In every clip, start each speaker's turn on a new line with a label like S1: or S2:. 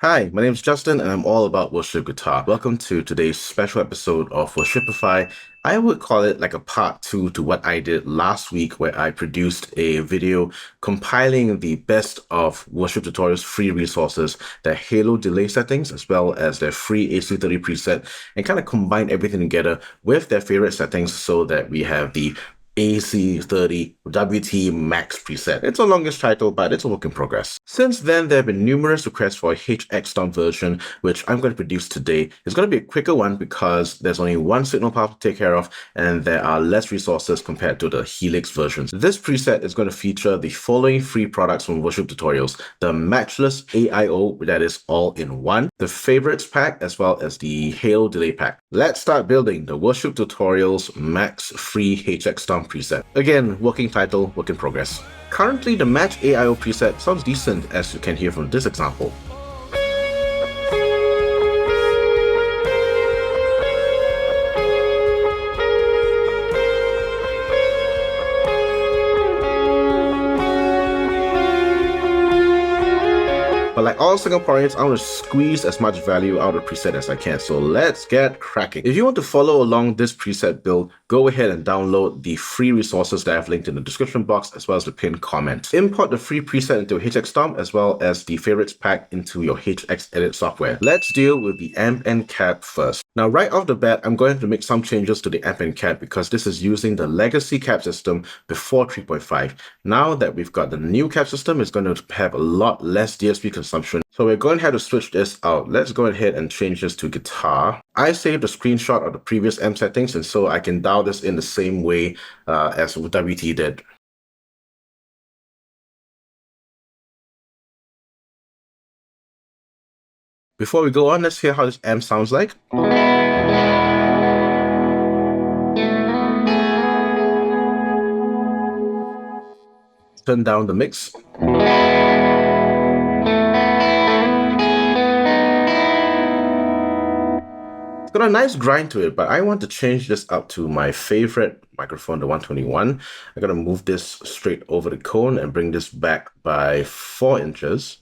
S1: Hi, my name is Justin and I'm all about worship guitar. Welcome to today's special episode of Worshipify. I would call it like a part two to what I did last week where I produced a video compiling the best of worship tutorials free resources, their Halo delay settings, as well as their free AC30 preset, and kind of combine everything together with their favorite settings so that we have the AC30 WT Max preset. It's a longest title, but it's a work in progress. Since then, there have been numerous requests for a HX Stomp version, which I'm going to produce today. It's going to be a quicker one because there's only one signal path to take care of, and there are less resources compared to the Helix versions. This preset is going to feature the following free products from Worship Tutorials: the Matchless AIO, that is all in one, the Favorites pack, as well as the Halo Delay pack. Let's start building the Worship Tutorials Max Free HX Stomp preset. Again, working title, work in progress. Currently, the Match AIO preset sounds decent, as you can hear from this example. But like all Singaporeans, I want to squeeze as much value out of the preset as I can, so let's get cracking. If you want to follow along this preset build, go ahead and download the free resources that I've linked in the description box as well as the pinned comment. Import the free preset into HX Stomp as well as the favorites pack into your HX Edit software. Let's deal with the amp and cab first. Now right off the bat, I'm going to make some changes to the amp and cab because this is using the legacy cab system before 3.5. Now that we've got the new cab system, it's going to have a lot less DSP consumption. So we're going to have to switch this out. Let's go ahead and change this to guitar. I saved a screenshot of the previous amp settings, and so I can dial this in the same way as WT did. Before we go on, let's hear how this amp sounds like. Turn down the mix. It's got a nice grind to it, but I want to change this up to my favorite microphone, the 121. I'm going to move this straight over the cone and bring this back by 4 inches.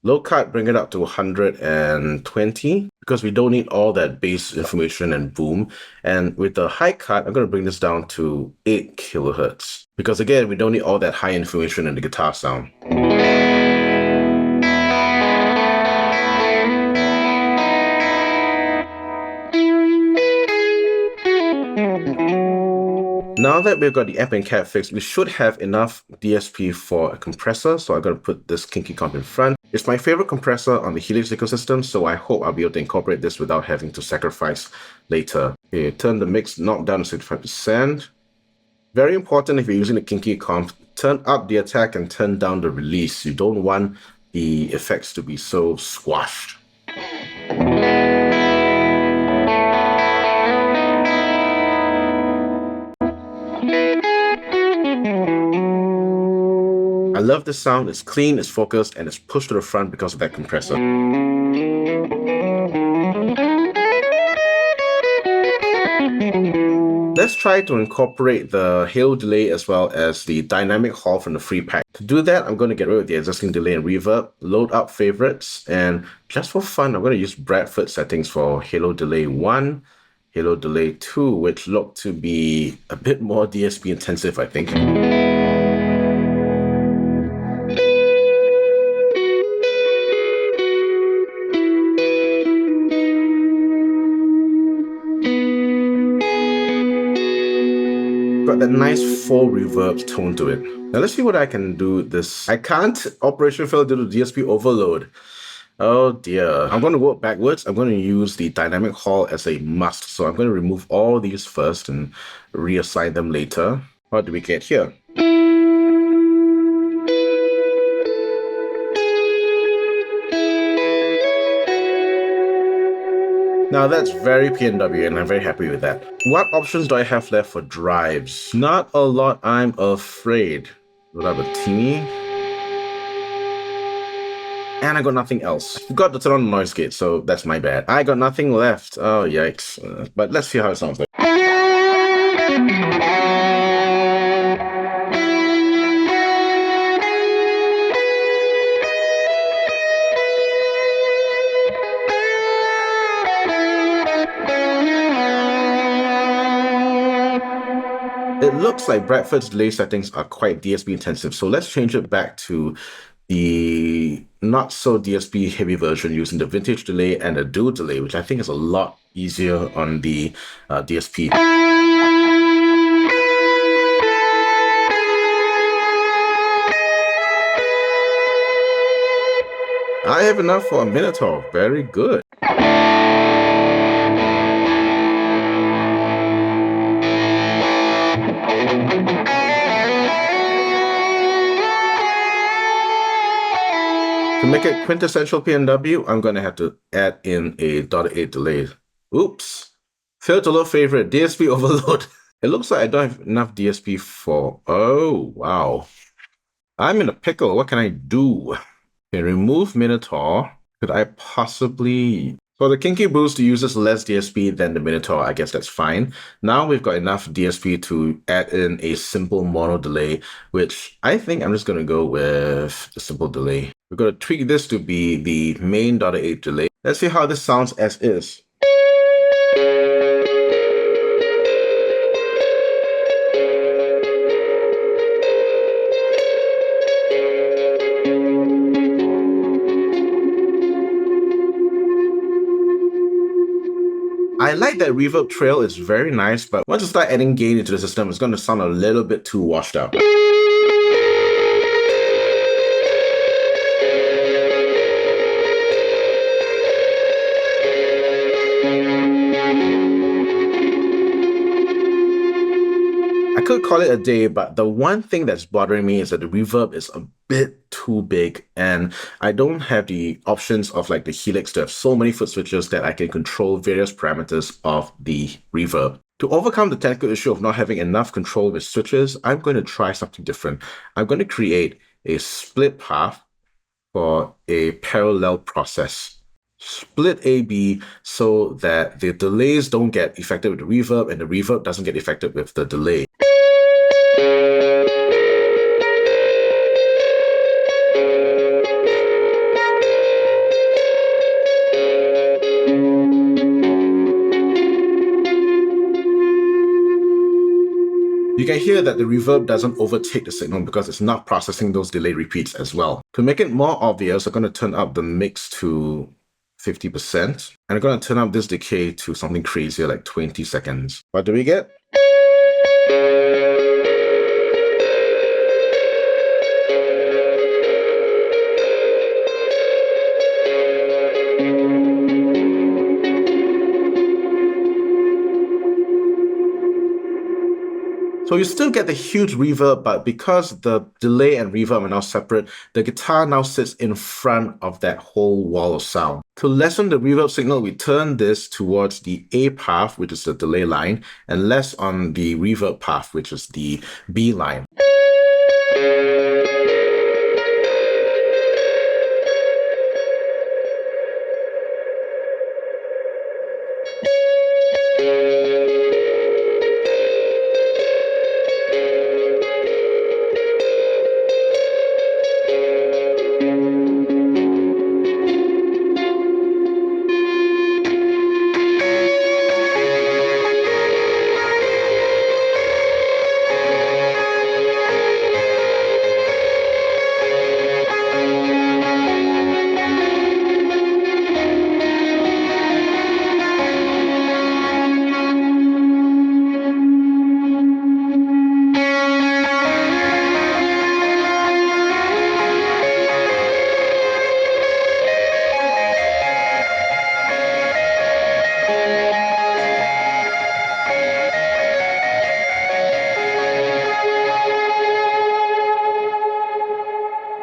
S1: Low cut, bring it up to 120 because we don't need all that bass information and boom. And with the high cut, I'm going to bring this down to 8 kilohertz because again, we don't need all that high information in the guitar sound. Now that we've got the amp and cab fixed, we should have enough DSP for a compressor, so I'm going to put this kinky comp in front. It's my favorite compressor on the Helix ecosystem, so I hope I'll be able to incorporate this without having to sacrifice later. Okay, turn the mix knock down to 65%. Very important if you're using the kinky comp, turn up the attack and turn down the release. You don't want the effects to be so squashed. I love this sound. It's clean, it's focused, and it's pushed to the front because of that compressor. Let's try to incorporate the Halo delay as well as the dynamic hall from the free pack. To do that, I'm going to get rid of the existing delay and reverb, load up favorites, and just for fun, I'm going to use Bradford settings for Halo delay 1, Halo delay 2, which look to be a bit more DSP intensive, I think. Got that nice full reverb tone to it. Now let's see what I can do with this. I can't operation fail due to DSP overload. Oh dear. I'm going to work backwards. I'm going to use the dynamic hall as a must. So I'm going to remove all these first and reassign them later. What do we get here? Now that's very PNW and I'm very happy with that. What options do I have left for drives? Not a lot, I'm afraid. What about teeny? And I got nothing else. Forgot to turn on the noise gate, so that's my bad. I got nothing left. Oh, yikes. But let's see how it sounds like. It looks like Bradford's delay settings are quite DSP intensive, so let's change it back to the not so DSP heavy version using the vintage delay and the dual delay, which I think is a lot easier on the DSP. I have enough for a Minotaur. Very good. To make it quintessential PNW, I'm going to have to add in a .8 delay. Oops. Failed to load favorite, DSP overload. It looks like I don't have enough DSP for... Oh, wow. I'm in a pickle. What can I do? Okay, remove Minotaur. Could I possibly... So the Kinky Boost uses less DSP than the Minotaur. I guess that's fine. Now we've got enough DSP to add in a simple mono delay, which I think I'm just going to go with the simple delay. We're going to tweak this to be the main .8 delay. Let's see how this sounds as is. I like that reverb trail, it's very nice, but once you start adding gain into the system, it's going to sound a little bit too washed out. I could call it a day, but the one thing that's bothering me is that the reverb is a bit too big, and I don't have the options of like the Helix to have so many foot switches that I can control various parameters of the reverb. To overcome the technical issue of not having enough control with switches, I'm going to try something different. I'm going to create a split path for a parallel process. Split AB so that the delays don't get affected with the reverb and the reverb doesn't get affected with the delay. You can hear that the reverb doesn't overtake the signal because it's not processing those delay repeats as well. To make it more obvious, I'm going to turn up the mix to 50%. And I'm going to turn up this decay to something crazier like 20 seconds. What do we get? So you still get the huge reverb, but because the delay and reverb are now separate, the guitar now sits in front of that whole wall of sound. To lessen the reverb signal, we turn this towards the A path, which is the delay line, and less on the reverb path, which is the B line.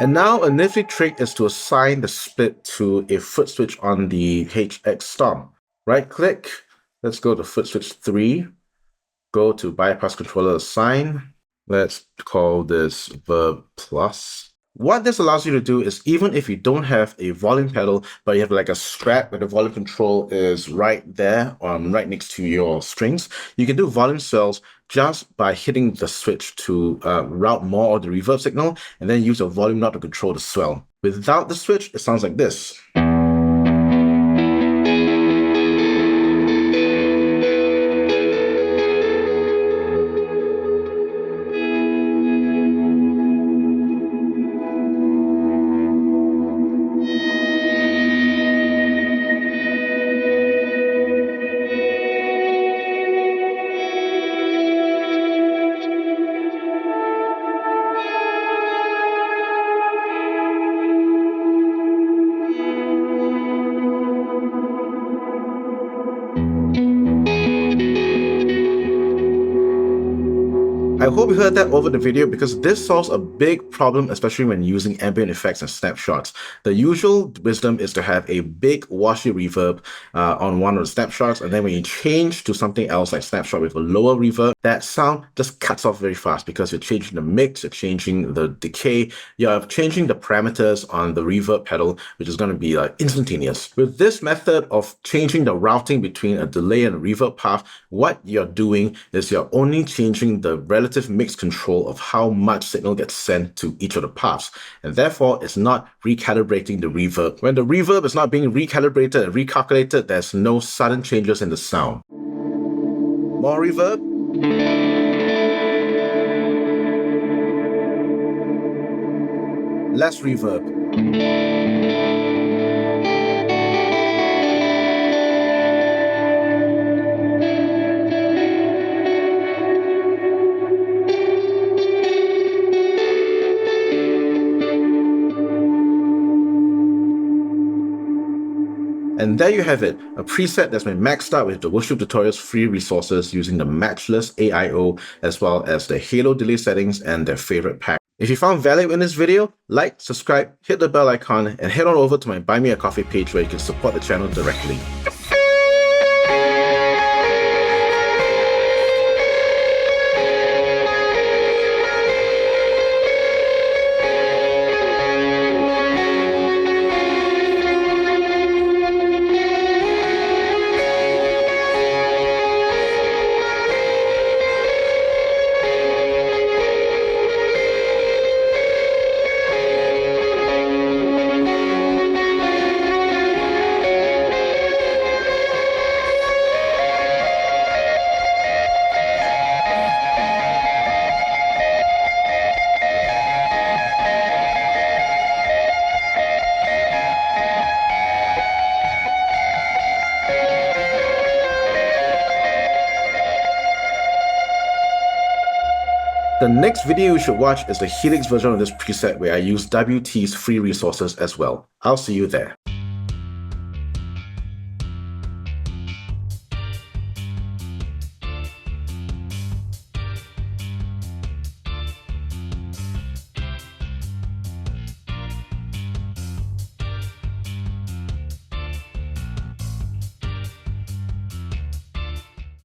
S1: And now a nifty trick is to assign the split to a foot switch on the HX Stomp. Right click, let's go to foot switch 3, go to bypass controller assign. Let's call this verb plus. What this allows you to do is even if you don't have a volume pedal, but you have like a Strat where the volume control is right there, right next to your strings, you can do volume swells just by hitting the switch to route more of the reverb signal and then use a volume knob to control the swell. Without the switch, it sounds like this. I hope you heard that over the video because this solves a big problem, especially when using ambient effects and snapshots. The usual wisdom is to have a big washy reverb on one of the snapshots, and then when you change to something else like snapshot with a lower reverb, that sound just cuts off very fast because you're changing the mix, you're changing the decay, you're changing the parameters on the reverb pedal, which is going to be instantaneous. With this method of changing the routing between a delay and a reverb path, what you're doing is you're only changing the relative mix control of how much signal gets sent to each of the paths, and therefore it's not recalibrating the reverb. When the reverb is not being recalibrated and recalculated, there's no sudden changes in the sound. More reverb. Less reverb. And there you have it, a preset that's been maxed out with the Worship Tutorial's free resources using the matchless AIO as well as the Halo delay settings and their favorite pack. If you found value in this video, like, subscribe, hit the bell icon, and head on over to my Buy Me a Coffee page where you can support the channel directly. The next video you should watch is the Helix version of this preset where I use WT's free resources as well. I'll see you there.